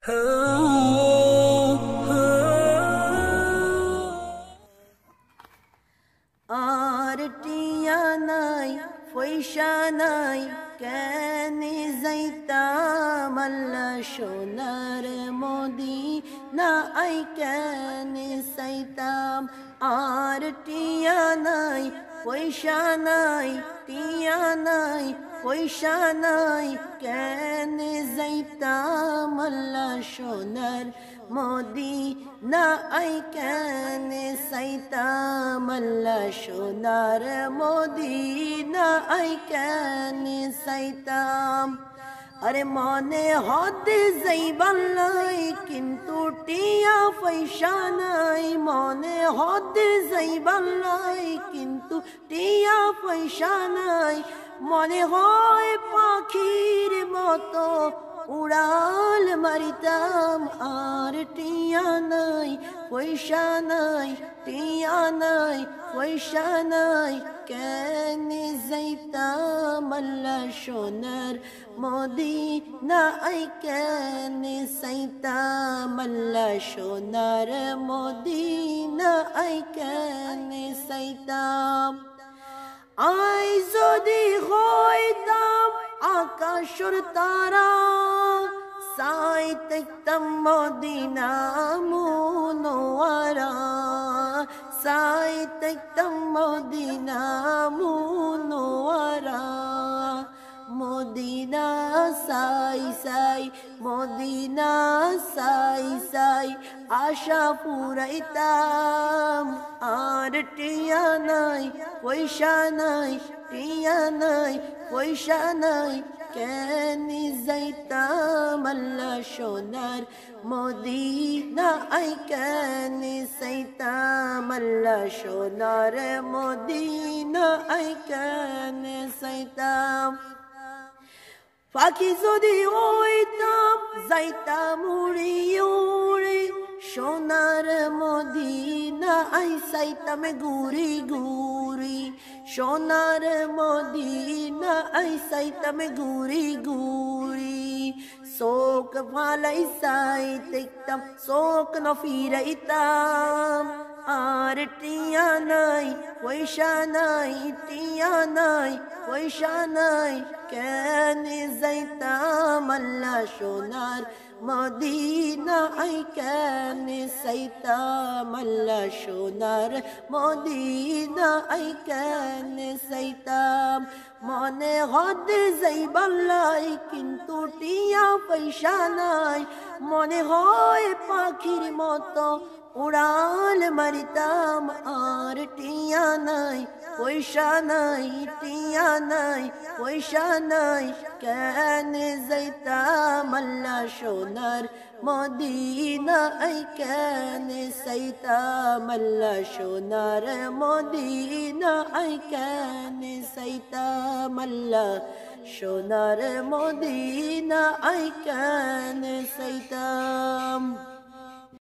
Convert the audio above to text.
আর টিয়া নাই পয়সা নাই কেনে যাইতাম আল্লাহ সোনার মদিনা আই কেনে চাইতাম। আর টিয়া নাই পয়সা নাই টিয়া নাই পয়সা নাই কেনে যাইতাম আল্লাহ সোনার মদিনা আই কেনে চাইতাম আল্লাহ সোনার মদিনা আই কেনে চাইতাম। আরে মনে হদে যাইবার লাই কিন্তু টিয়া পয়সা নাই, মনে হদে যাইবার লাই কিন্তু টিয়া পয়সা নাই। মনে হয় পাখির মতো উড়াল মারিতাম আর টিয়া নাই পয়সা নাই টিয়া নাই পয়সা নাই কেনে যাইতাম আল্লাহ সোনার মদিনা আই কেনে চাইতাম আল্লাহ সোনার মদিনা আই কেনে চাইতাম। আই যদি হইতাম আকাশের তারা চাই দেখতাম মদিনা মুনওয়ারা, চাই দেখতাম মদিনা মুনওয়ারা। মদিনা সাই সাই মদিনা সাই সাই আশা পুরাইতাম। আর টিয়া নাই পয়সা নাই টিয়া নাই পয়সা নাই কেনে যাইতাম আল্লাহ সোনার মদিনা আই কেনে চাইতাম আল্লাহ সোনার মদিনা আই কেনে চাইতাম। পাখি যদি হইতাম যাইতাম উড়ি উড়ি সোনার মদিনা আই চাইতাম ঘুরি ঘুরি, সোনার মদিনা আই চাইতাম ঘুরি ঘুরি। শোক ভালাই চাই দেখতাম শোক ন ফিরাইতাম। আর টিয়া নাই পয়সা নাই টিয়া নাই পয়সা নাই কেনে যাইতাম আল্লাহ সোনার মদিনা আই কেনে চাইতাম আল্লাহ সোনার মদিনা আই কেনে চাইতাম। মনে হদে যাইবার লাই কিন্তু টিয়া পয়সা নাই, মনে হয় পাখির মতো উড়াল মারিতাম। আর টিয়া নাই পয়সা নাই টিয়া নাই পয়সা নাই কেনে যাইতাম আল্লাহ সোনার মদিনা আই কেনে চাইতাম আল্লাহ সোনার মদিনা আই কেনে চাইতাম আল্লাহ সোনার মদিনা আই কেনে চাইতাম।